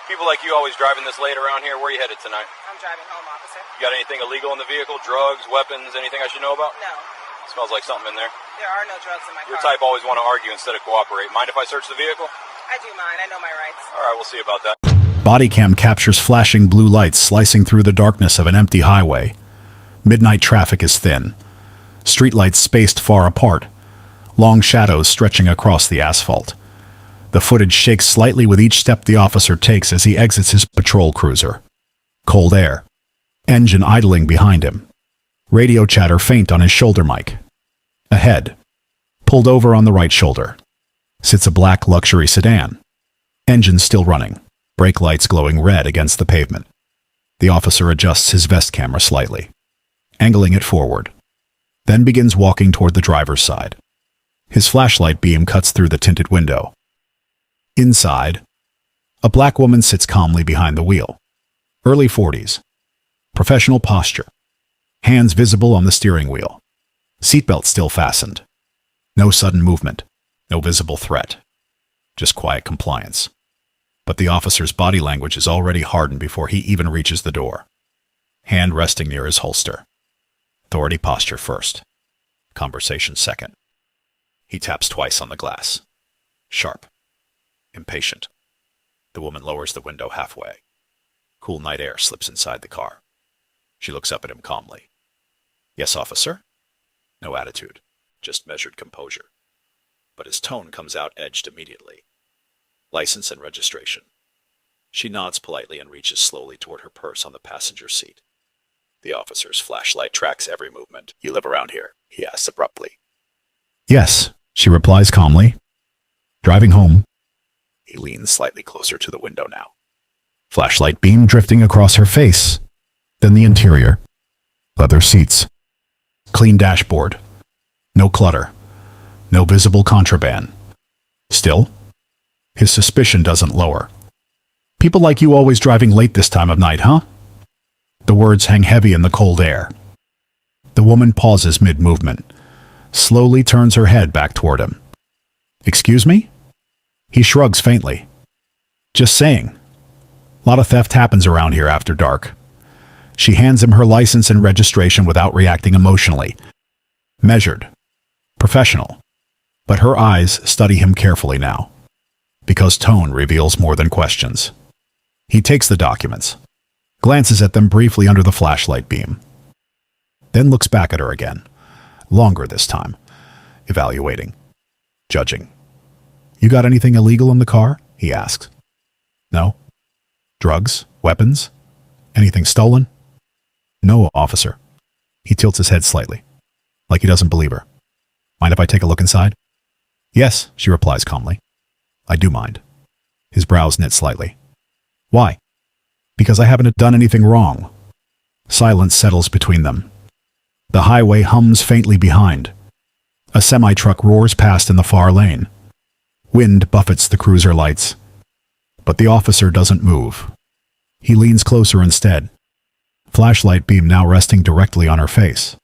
People like you always driving this late around here. Where are you headed tonight? I'm driving home, officer. You got anything illegal in the vehicle? Drugs, weapons, anything I should know about? No. Smells like something in there. There are no drugs in my car. Your type always want to argue instead of cooperate. Mind if I search the vehicle? I do mind. I know my rights. All right, we'll see about that. Body cam captures flashing blue lights slicing through the darkness of an empty highway. Midnight traffic is thin. Streetlights spaced far apart. Long shadows stretching across the asphalt. The footage shakes slightly with each step the officer takes as he exits his patrol cruiser. Cold air. Engine idling behind him. Radio chatter faint on his shoulder mic. Ahead, pulled over on the right shoulder, sits a black luxury sedan. Engine still running, brake lights glowing red against the pavement. The officer adjusts his vest camera slightly, angling it forward, then begins walking toward the driver's side. His flashlight beam cuts through the tinted window. Inside, a black woman sits calmly behind the wheel. Early 40s. Professional posture. Hands visible on the steering wheel. Seatbelt still fastened. No sudden movement. No visible threat. Just quiet compliance. But the officer's body language is already hardened before he even reaches the door. Hand resting near his holster. Authority posture first. Conversation second. He taps twice on the glass. Sharp. Impatient. The woman lowers the window halfway. Cool night air slips inside the car. She looks up at him calmly. Yes, officer? No attitude, just measured composure. But his tone comes out edged immediately. License and registration. She nods politely and reaches slowly toward her purse on the passenger seat. The officer's flashlight tracks every movement. You live around here? He asks abruptly. Yes, she replies calmly. Driving home. He leans slightly closer to the window now. Flashlight beam drifting across her face. Then the interior. Leather seats. Clean dashboard. No clutter. No visible contraband. Still, his suspicion doesn't lower. People like you always driving late this time of night, huh? The words hang heavy in the cold air. The woman pauses mid-movement, slowly turns her head back toward him. Excuse me? He shrugs faintly. Just saying. A lot of theft happens around here after dark. She hands him her license and registration without reacting emotionally. Measured. Professional. But her eyes study him carefully now. Because tone reveals more than questions. He takes the documents. Glances at them briefly under the flashlight beam. Then looks back at her again. Longer this time. Evaluating. Judging. You got anything illegal in the car? He asks. No. Drugs? Weapons? Anything stolen? No, officer. He tilts his head slightly, like he doesn't believe her. Mind if I take a look inside? Yes, she replies calmly. I do mind. His brows knit slightly. Why? Because I haven't done anything wrong. Silence settles between them. The highway hums faintly behind. A semi-truck roars past in the far lane. Wind buffets the cruiser lights. But the officer doesn't move. He leans closer instead. Flashlight beam now resting directly on her face.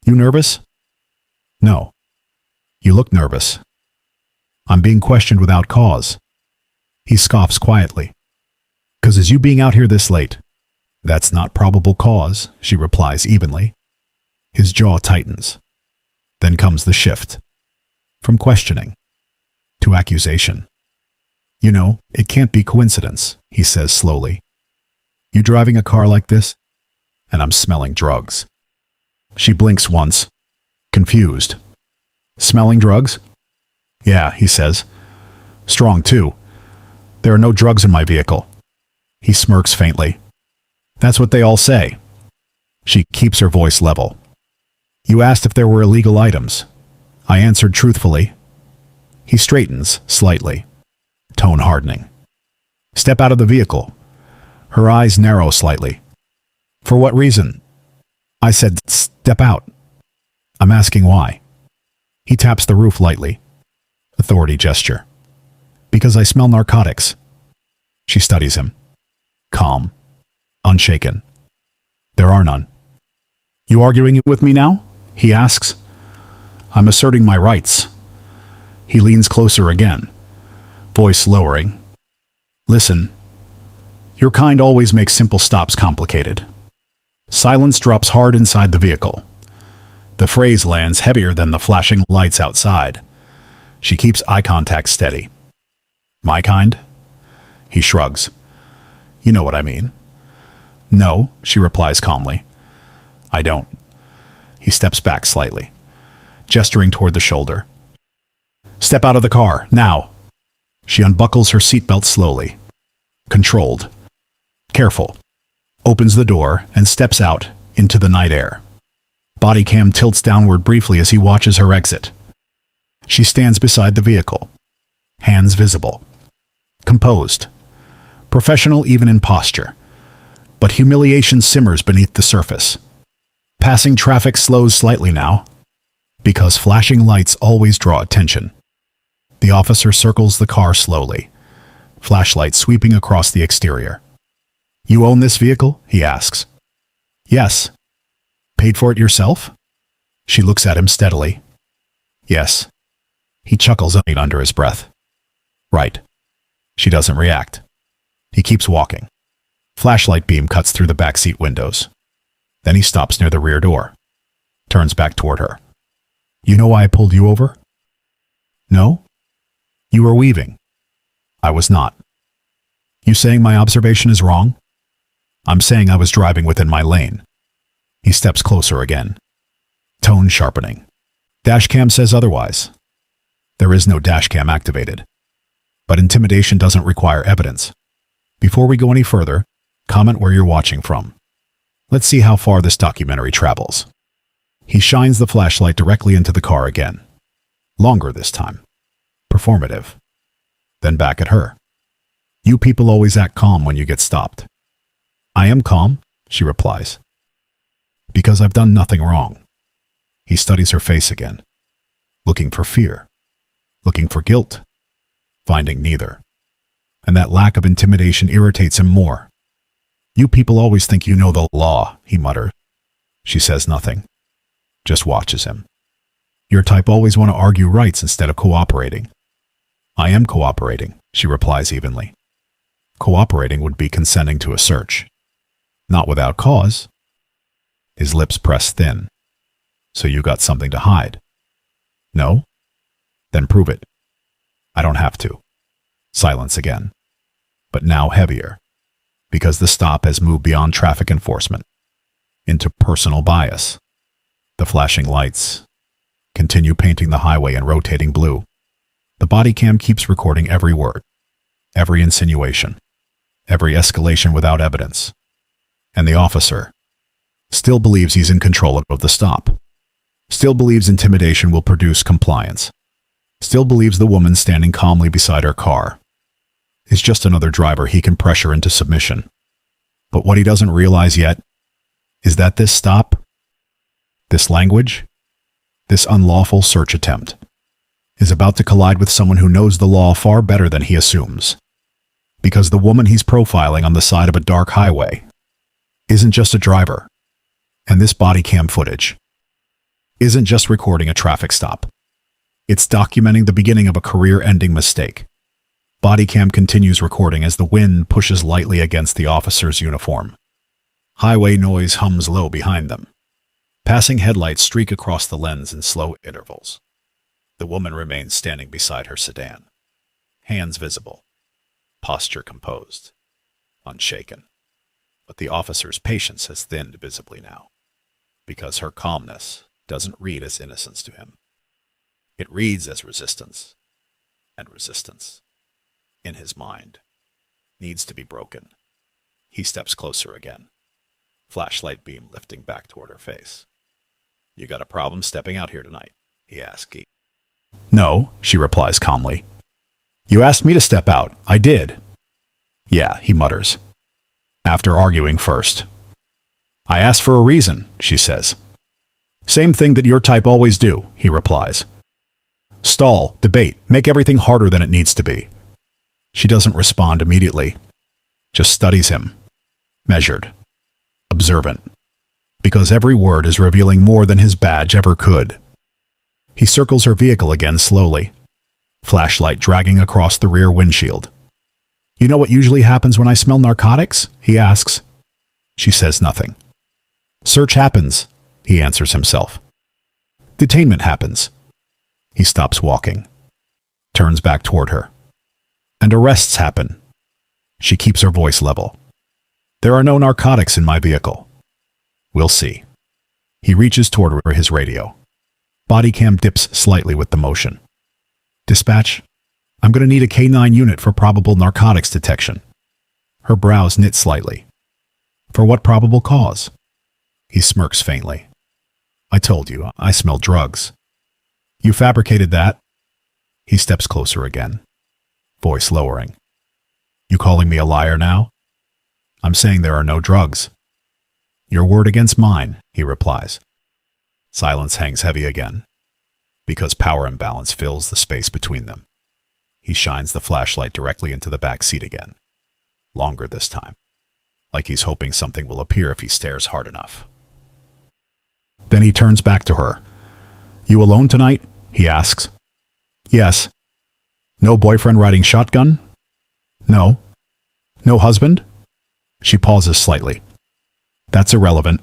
You nervous? No. You look nervous. I'm being questioned without cause. He scoffs quietly. 'Cause is you being out here this late? That's not probable cause, she replies evenly. His jaw tightens. Then comes the shift. From questioning to accusation. You know, it can't be coincidence, he says slowly. You driving a car like this? And I'm smelling drugs. She blinks once, confused. Smelling drugs? Yeah, he says. Strong too. There are no drugs in my vehicle. He smirks faintly. That's what they all say. She keeps her voice level. You asked if there were illegal items. I answered truthfully. He straightens slightly, tone hardening. Step out of the vehicle. Her eyes narrow slightly. For what reason? I said, step out. I'm asking why. He taps the roof lightly. Authority gesture. Because I smell narcotics. She studies him. Calm. Unshaken. There are none. You arguing with me now? He asks. I'm asserting my rights. He leans closer again, voice lowering. Listen, Your kind always makes simple stops complicated. Silence drops hard inside the vehicle. The phrase lands heavier than the flashing lights outside. She keeps eye contact steady. My kind? He shrugs. You know what I mean. No, she replies calmly. I don't. He steps back slightly, gesturing toward the shoulder. Step out of the car, now. She unbuckles her seatbelt slowly. Controlled. Careful. Opens the door and steps out into the night air. Body cam tilts downward briefly as he watches her exit. She stands beside the vehicle. Hands visible. Composed. Professional even in posture. But humiliation simmers beneath the surface. Passing traffic slows slightly now, because flashing lights always draw attention. The officer circles the car slowly, flashlight sweeping across the exterior. You own this vehicle? He asks. Yes. Paid for it yourself? She looks at him steadily. Yes. He chuckles under his breath. Right. She doesn't react. He keeps walking. Flashlight beam cuts through the backseat windows. Then he stops near the rear door. Turns back toward her. You know why I pulled you over? No? You were weaving. I was not. You saying my observation is wrong? I'm saying I was driving within my lane. He steps closer again. Tone sharpening. Dashcam says otherwise. There is no dashcam activated. But intimidation doesn't require evidence. Before we go any further, comment where you're watching from. Let's see how far this documentary travels. He shines the flashlight directly into the car again. Longer this time. Performative. Then back at her. You people always act calm when you get stopped. I am calm, she replies. Because I've done nothing wrong. He studies her face again. Looking for fear. Looking for guilt. Finding neither. And that lack of intimidation irritates him more. You people always think you know the law, he mutters. She says nothing. Just watches him. Your type always want to argue rights instead of cooperating. I am cooperating, she replies evenly. Cooperating would be consenting to a search. Not without cause. His lips press thin. So you got something to hide? No? Then prove it. I don't have to. Silence again. But now heavier. Because the stop has moved beyond traffic enforcement. Into personal bias. The flashing lights continue painting the highway in rotating blue. The body cam keeps recording every word. Every insinuation. Every escalation without evidence. And the officer still believes he's in control of the stop. Still believes intimidation will produce compliance. Still believes the woman standing calmly beside her car is just another driver he can pressure into submission. But what he doesn't realize yet is that this stop, this language, this unlawful search attempt, is about to collide with someone who knows the law far better than he assumes. Because the woman he's profiling on the side of a dark highway isn't just a driver, and this body cam footage isn't just recording a traffic stop. It's documenting the beginning of a career-ending mistake. Body cam continues recording as the wind pushes lightly against the officer's uniform. Highway noise hums low behind them. Passing headlights streak across the lens in slow intervals. The woman remains standing beside her sedan. Hands visible. Posture composed. Unshaken. But the officer's patience has thinned visibly now. Because her calmness doesn't read as innocence to him. It reads as resistance. And resistance, in his mind, needs to be broken. He steps closer again. Flashlight beam lifting back toward her face. You got a problem stepping out here tonight? He asks. No, she replies calmly. You asked me to step out. I did. Yeah, he mutters. After arguing first. I asked for a reason, she says. Same thing that your type always do, he replies. Stall, debate, make everything harder than it needs to be. She doesn't respond immediately. Just studies him. Measured. Observant. Because every word is revealing more than his badge ever could. He circles her vehicle again slowly. Flashlight dragging across the rear windshield. You know what usually happens when I smell narcotics? He asks. She says nothing. Search happens, he answers himself. Detainment happens. He stops walking, turns back toward her. And arrests happen. She keeps her voice level. There are no narcotics in my vehicle. We'll see. He reaches toward his radio. Body cam dips slightly with the motion. Dispatch, I'm going to need a K-9 unit for probable narcotics detection. Her brows knit slightly. For what probable cause? He smirks faintly. I told you, I smell drugs. You fabricated that? He steps closer again, voice lowering. You calling me a liar now? I'm saying there are no drugs. Your word against mine, he replies. Silence hangs heavy again, because power imbalance fills the space between them. He shines the flashlight directly into the back seat again. Longer this time, like he's hoping something will appear if he stares hard enough. Then he turns back to her. You alone tonight? He asks. Yes. No boyfriend riding shotgun? No. No husband? She pauses slightly. That's irrelevant.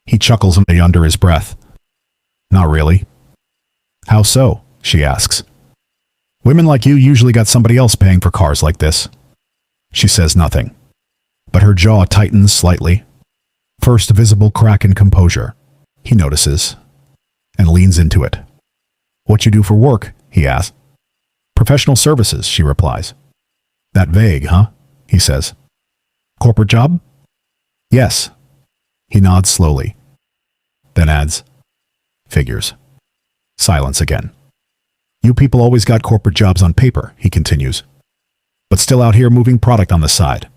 He chuckles under his breath. Not really. How so? She asks. Women like you usually got somebody else paying for cars like this. She says nothing, but her jaw tightens slightly. First visible crack in composure, he notices, and leans into it. What you do for work? He asks. Professional services, she replies. That vague, huh? He says. Corporate job? Yes. He nods slowly, then adds, figures. Silence again. You people always got corporate jobs on paper, he continues, but still out here moving product on the side.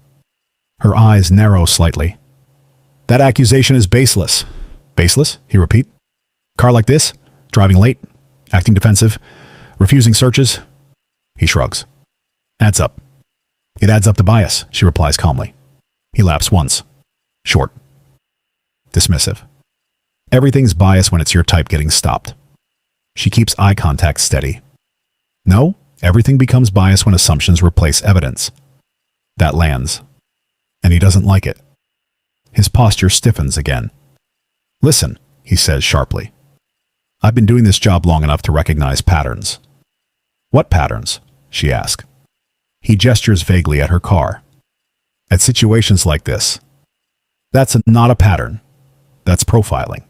Her eyes narrow slightly. That accusation is baseless. Baseless? He repeat. Car like this? Driving late? Acting defensive? Refusing searches? He shrugs. Adds up. It adds up to bias, she replies calmly. He laughs once. Short. Dismissive. Everything's bias when it's your type getting stopped. She keeps eye contact steady. No, everything becomes bias when assumptions replace evidence. That lands. And he doesn't like it. His posture stiffens again. Listen, he says sharply. I've been doing this job long enough to recognize patterns. What patterns? She asks. He gestures vaguely at her car. At situations like this. That's not a pattern. That's profiling.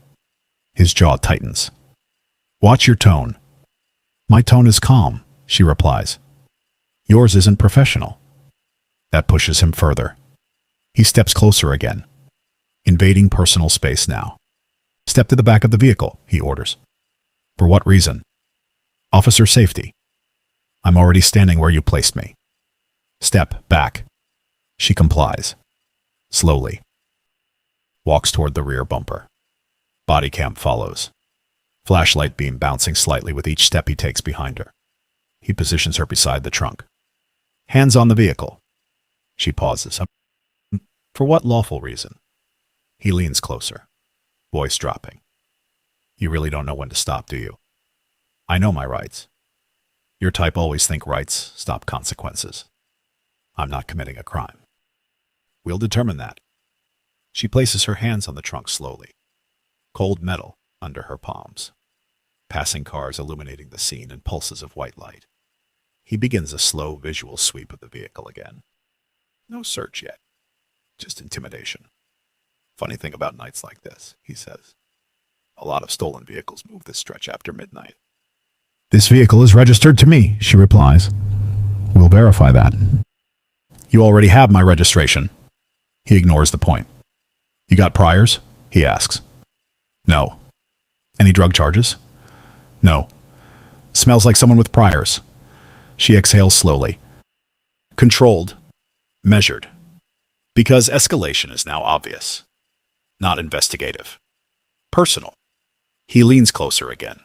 His jaw tightens. Watch your tone. My tone is calm, she replies. Yours isn't professional. That pushes him further. He steps closer again, invading personal space now. Step to the back of the vehicle, he orders. For what reason? Officer safety. I'm already standing where you placed me. Step back. She complies. Slowly. Walks toward the rear bumper. Body cam follows. Flashlight beam bouncing slightly with each step he takes behind her. He positions her beside the trunk. Hands on the vehicle. She pauses. For what lawful reason? He leans closer, voice dropping. You really don't know when to stop, do you? I know my rights. Your type always think rights stop consequences. I'm not committing a crime. We'll determine that. She places her hands on the trunk slowly. Cold metal under her palms. Passing cars illuminating the scene in pulses of white light. He begins a slow visual sweep of the vehicle again. No search yet. Just intimidation. Funny thing about nights like this, he says. A lot of stolen vehicles move this stretch after midnight. This vehicle is registered to me, she replies. We'll verify that. You already have my registration. He ignores the point. You got priors? He asks. No. Any drug charges? No. Smells like someone with priors. She exhales slowly. Controlled. Measured. Because escalation is now obvious. Not investigative. Personal. He leans closer again.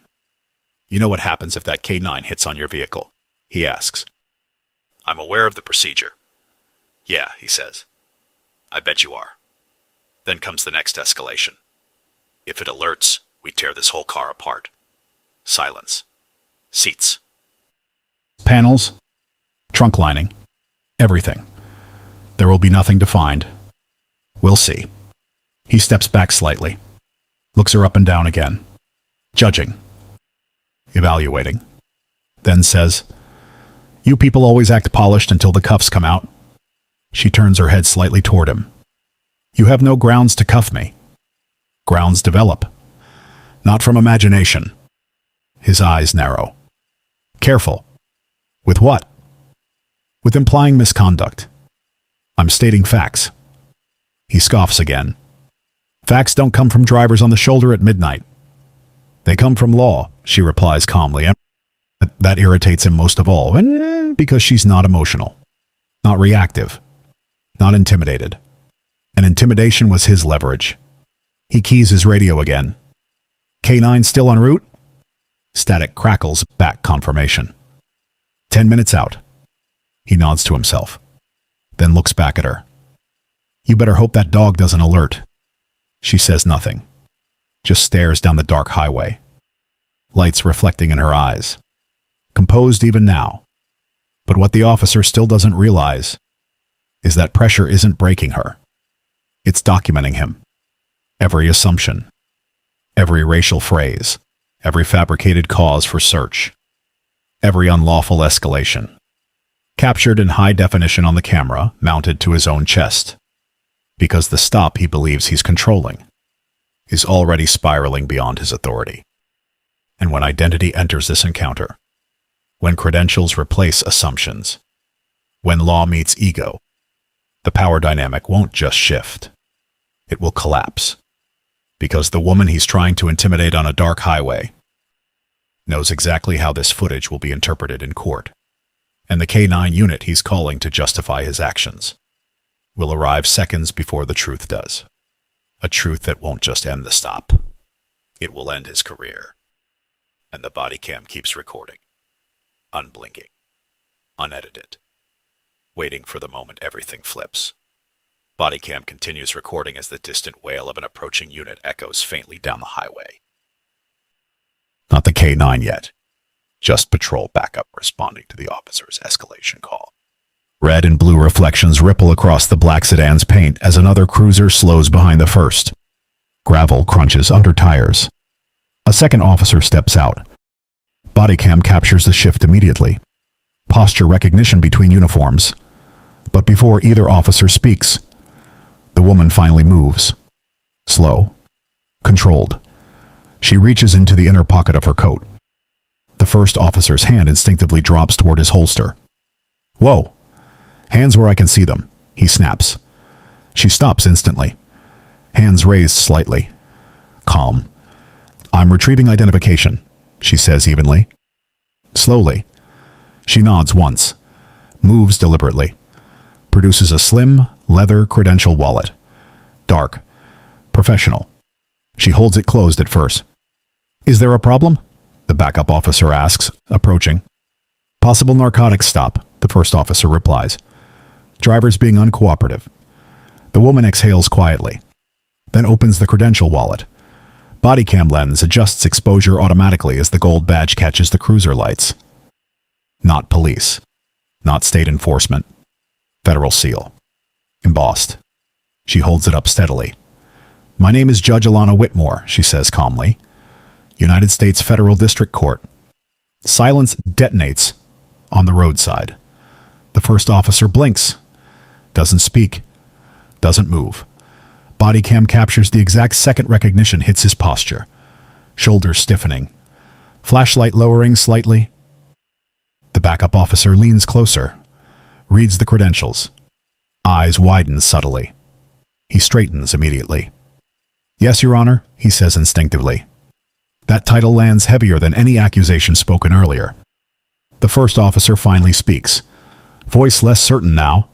You know what happens if that K-9 hits on your vehicle? He asks. I'm aware of the procedure. Yeah, he says. I bet you are. Then comes the next escalation. If it alerts, we tear this whole car apart. Silence. Seats. Panels. Trunk lining. Everything. There will be nothing to find. We'll see. He steps back slightly, looks her up and down again, judging, evaluating, then says, "You people always act polished until the cuffs come out." She turns her head slightly toward him. "You have no grounds to cuff me. Grounds develop, not from imagination." His eyes narrow. "Careful. With what?" "With implying misconduct. I'm stating facts." He scoffs again. "Facts don't come from drivers on the shoulder at midnight. They come from law," she replies calmly. That irritates him most of all, and because she's not emotional, not reactive, not intimidated. And intimidation was his leverage. He keys his radio again. "K-9 still en route?" Static crackles back confirmation. 10 minutes out. He nods to himself, then looks back at her. "You better hope that dog doesn't alert." She says nothing, just stares down the dark highway, lights reflecting in her eyes, composed even now. But what the officer still doesn't realize is that pressure isn't breaking her. It's documenting him. Every assumption, every racial phrase, every fabricated cause for search, every unlawful escalation, captured in high definition on the camera mounted to his own chest. Because the stop he believes he's controlling is already spiraling beyond his authority. And when identity enters this encounter, when credentials replace assumptions, when law meets ego, the power dynamic won't just shift. It will collapse. Because the woman he's trying to intimidate on a dark highway knows exactly how this footage will be interpreted in court. And the K-9 unit he's calling to justify his actions will arrive seconds before the truth does. A truth that won't just end the stop. It will end his career. And the body cam keeps recording, unblinking, unedited, waiting for the moment everything flips. Body cam continues recording as the distant wail of an approaching unit echoes faintly down the highway. Not the K-9 yet. Just patrol backup responding to the officer's escalation call. Red and blue reflections ripple across the black sedan's paint as another cruiser slows behind the first. Gravel crunches under tires. A second officer steps out. Bodycam captures the shift immediately. Posture recognition between uniforms. But before either officer speaks, the woman finally moves. Slow. Controlled. She reaches into the inner pocket of her coat. The first officer's hand instinctively drops toward his holster. "Whoa! Hands where I can see them," he snaps. She stops instantly. Hands raised slightly. Calm. "I'm retrieving identification," she says evenly. Slowly. She nods once. Moves deliberately. Produces a slim, leather Credential wallet. Dark. Professional. She holds it closed at first. "Is there a problem?" the backup officer asks, approaching. "Possible narcotics stop," the first officer replies. "Driver's being uncooperative." The woman exhales quietly, then opens the Credential wallet. Bodycam lens adjusts exposure automatically as the gold badge catches the cruiser lights. Not police. Not state enforcement. Federal seal. Embossed. She holds it up steadily. "My name is Judge Alana Whitmore," she says calmly. "United States Federal District Court." Silence detonates on the roadside. The first officer blinks. Doesn't speak. Doesn't move. Bodycam captures the exact second recognition hits his posture. Shoulders stiffening. Flashlight lowering slightly. The backup officer leans closer. Reads the credentials. Eyes widen subtly. He straightens immediately. "Yes, Your Honor," he says instinctively. That title lands heavier than any accusation spoken earlier. The first officer finally speaks. Voice less certain now.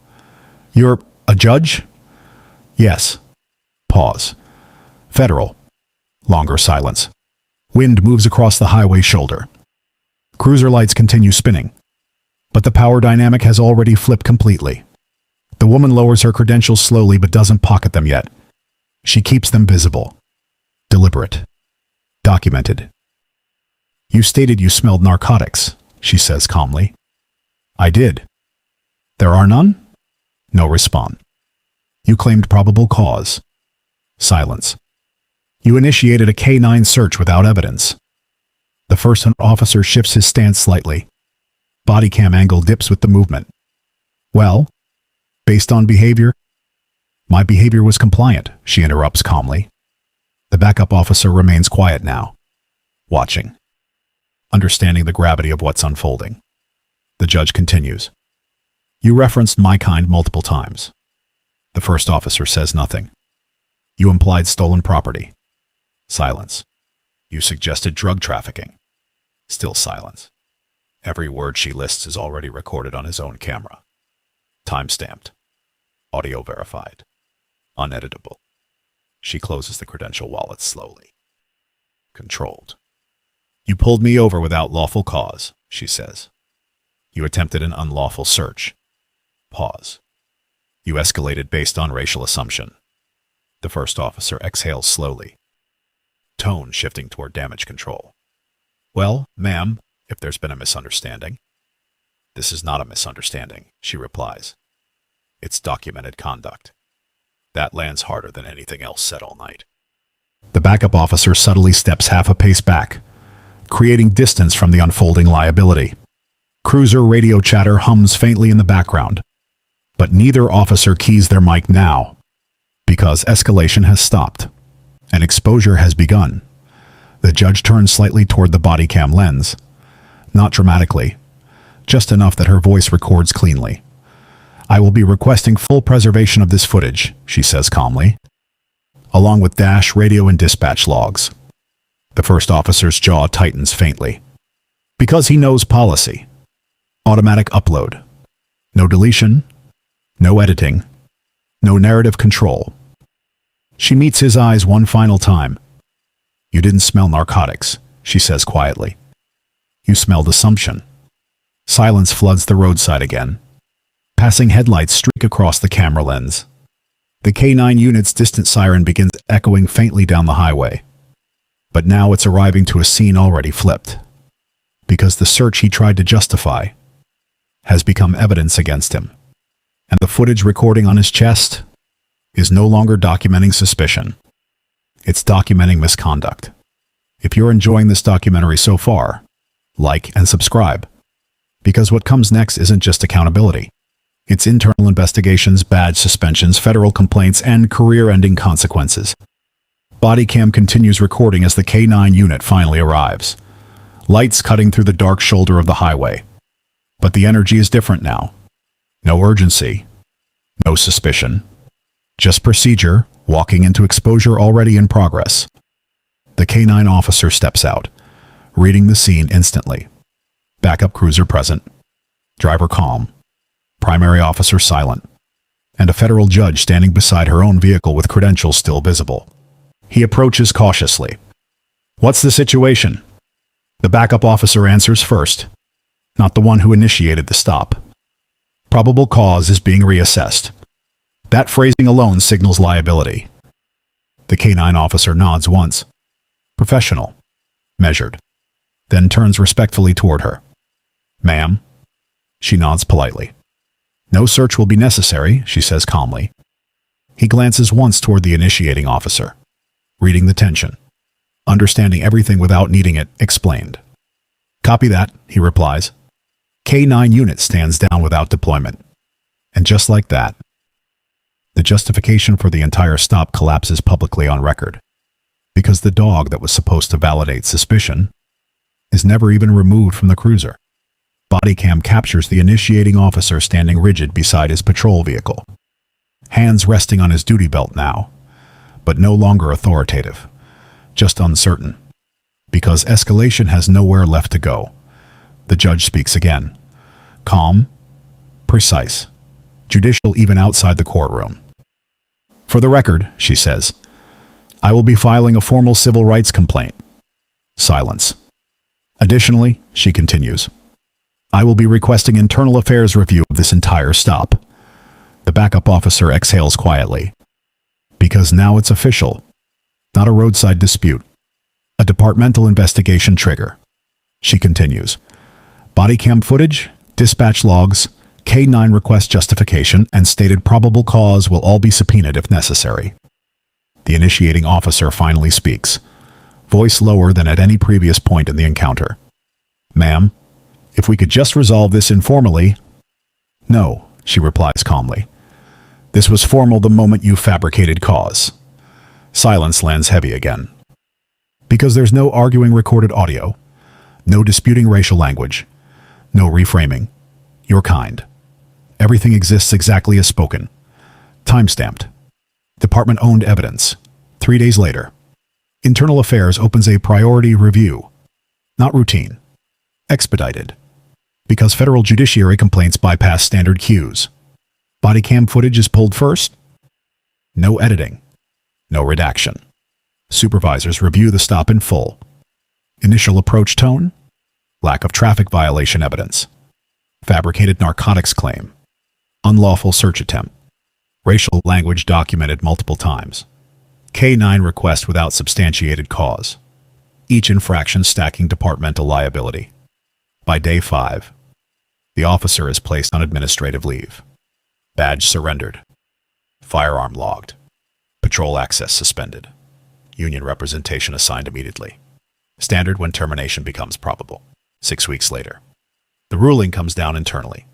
"You're a judge?" "Yes." Pause. "Federal." Longer silence. Wind moves across the highway shoulder. Cruiser lights continue spinning. But the power dynamic has already flipped completely. The woman lowers her credentials slowly but doesn't pocket them yet. She keeps them visible. Deliberate. Documented. "You stated you smelled narcotics," she says calmly. "I did." There are none? No response. You claimed probable cause. Silence. You initiated a K-9 search without evidence. The first officer shifts his stance slightly. Body cam angle dips with the movement. Well, based on behavior? My behavior was compliant, she interrupts calmly. The backup officer remains quiet now, watching, understanding the gravity of what's unfolding. The judge continues. You referenced my kind multiple times. The first officer says nothing. You implied stolen property. Silence. You suggested drug trafficking. Still silence. Every word she lists is already recorded on his own camera. Time-stamped. Audio verified. Uneditable. She closes the Credential wallet slowly. Controlled. You pulled me over without lawful cause, she says. You attempted an unlawful search. Pause. You escalated based on racial assumption. The first officer exhales slowly. Tone shifting toward damage control. Well, ma'am, if there's been a misunderstanding. This is not a misunderstanding, she replies. It's documented conduct. That lands harder than anything else said all night. The backup officer subtly steps half a pace back, creating distance from the unfolding liability. Cruiser radio chatter hums faintly in the background, but neither officer keys their mic now, because escalation has stopped, and exposure has begun. The judge turns slightly toward the body cam lens, not dramatically, just enough that her voice records cleanly. I will be requesting full preservation of this footage, she says calmly, along with dash, radio, and dispatch logs. The first officer's jaw tightens faintly. Because he knows policy. Automatic upload. No deletion. No editing. No narrative control. She meets his eyes one final time. You didn't smell narcotics, she says quietly. You smelled assumption. Silence floods the roadside again. Passing headlights streak across the camera lens. The K-9 unit's distant siren begins echoing faintly down the highway. But now it's arriving to a scene already flipped. Because the search he tried to justify has become evidence against him. And the footage recording on his chest is no longer documenting suspicion. It's documenting misconduct. If you're enjoying this documentary so far, like and subscribe. Because what comes next isn't just accountability. It's internal investigations, badge suspensions, federal complaints, and career-ending consequences. Bodycam continues recording as the K-9 unit finally arrives. Lights cutting through the dark shoulder of the highway. But the energy is different now. No urgency. No suspicion. Just procedure, walking into exposure already in progress. The K-9 officer steps out, reading the scene instantly. Backup cruiser present. Driver calm. Primary officer silent. And a federal judge standing beside her own vehicle with credentials still visible. He approaches cautiously. What's the situation? The backup officer answers first, not the one who initiated the stop. Probable cause is being reassessed. That phrasing alone signals liability. The K-9 officer nods once. Professional. Measured. Then turns respectfully toward her. Ma'am. She nods politely. No search will be necessary, she says calmly. He glances once toward the initiating officer, reading the tension. Understanding everything without needing it explained. Copy that, he replies. K-9 unit stands down without deployment. And just like that, the justification for the entire stop collapses publicly on record. Because the dog that was supposed to validate suspicion is never even removed from the cruiser. Bodycam captures the initiating officer standing rigid beside his patrol vehicle. Hands resting on his duty belt now, but no longer authoritative, just uncertain. Because escalation has nowhere left to go. The judge speaks again. Calm, precise, judicial even outside the courtroom. For the record, she says, I will be filing a formal civil rights complaint. Silence. Additionally, she continues, I will be requesting internal affairs review of this entire stop. The backup officer exhales quietly. Because now it's official. Not a roadside dispute. A departmental investigation trigger. She continues. Bodycam footage, dispatch logs, K-9 requests justification and stated probable cause will all be subpoenaed if necessary. The initiating officer finally speaks, voice lower than at any previous point in the encounter. "Ma'am, if we could just resolve this informally." "No," she replies calmly. "This was formal the moment you fabricated cause." Silence lands heavy again. Because there's no arguing recorded audio, no disputing racial language, no reframing. Your kind. Everything exists exactly as spoken. Time-stamped. Department-owned evidence. 3 days later. Internal Affairs opens a priority review. Not routine. Expedited. Because federal judiciary complaints bypass standard queues. Body cam footage is pulled first. No editing. No redaction. Supervisors review the stop in full. Initial approach tone? Lack of traffic violation evidence. Fabricated narcotics claim. Unlawful search attempt. Racial language documented multiple times. K-9 request without substantiated cause. Each infraction stacking departmental liability. By day 5, the officer is placed on administrative leave. Badge surrendered. Firearm logged. Patrol access suspended. Union representation assigned immediately. Standard when termination becomes probable. 6 weeks later. The ruling comes down internally.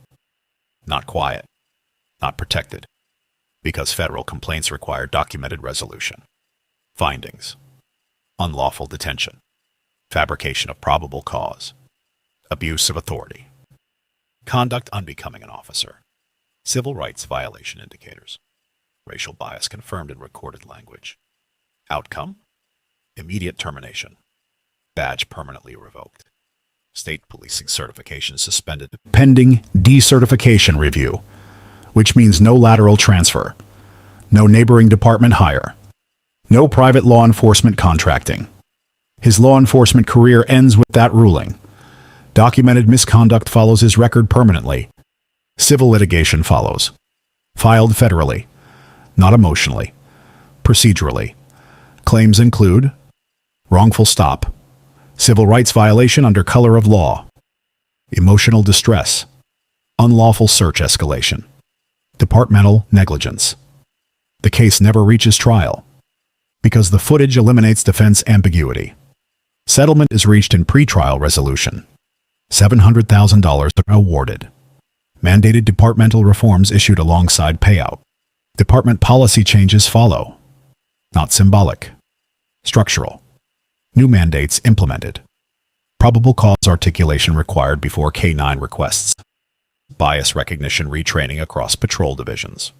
Not quiet. Not protected. Because federal complaints require documented resolution. Findings. Unlawful detention. Fabrication of probable cause. Abuse of authority. Conduct unbecoming an officer. Civil rights violation indicators. Racial bias confirmed in recorded language. Outcome? Immediate termination. Badge permanently revoked. State policing certification suspended. Pending decertification review, which means no lateral transfer, no neighboring department hire, no private law enforcement contracting. His law enforcement career ends with that ruling. Documented misconduct follows his record permanently. Civil litigation follows. Filed federally, not emotionally, procedurally. Claims include wrongful stop, civil rights violation under color of law, emotional distress, unlawful search escalation, departmental negligence. The case never reaches trial because the footage eliminates defense ambiguity. Settlement is reached in pretrial resolution. $700,000 awarded. Mandated departmental reforms issued alongside payout. Department policy changes follow. Not symbolic. Structural. New mandates implemented. Probable cause articulation required before K-9 requests. Bias recognition retraining across patrol divisions.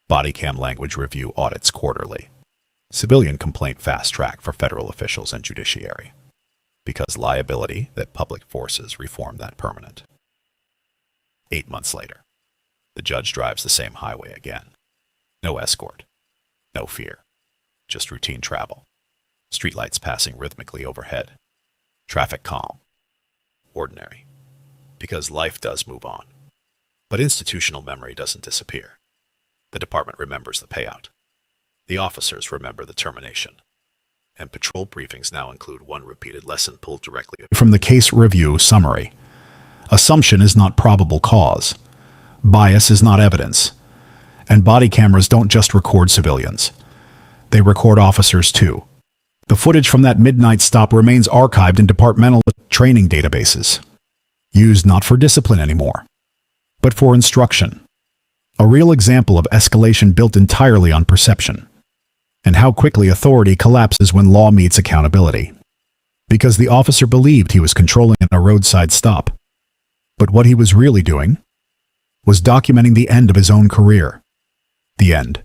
Body cam language review audits quarterly. Civilian complaint fast track for federal officials and judiciary. Because liability that public forces reform that permanent. 8 months later, the judge drives the same highway again. No escort. No fear. Just routine travel. Streetlights passing rhythmically overhead. Traffic calm. Ordinary. Because life does move on. But institutional memory doesn't disappear. The department remembers the payout. The officers remember the termination. And patrol briefings now include one repeated lesson pulled directly from the case review summary. Assumption is not probable cause. Bias is not evidence. And body cameras don't just record civilians. They record officers too. The footage from that midnight stop remains archived in departmental training databases. Used not for discipline anymore, but for instruction. A real example of escalation built entirely on perception. And how quickly authority collapses when law meets accountability. Because the officer believed he was controlling a roadside stop. But what he was really doing was documenting the end of his own career. The end.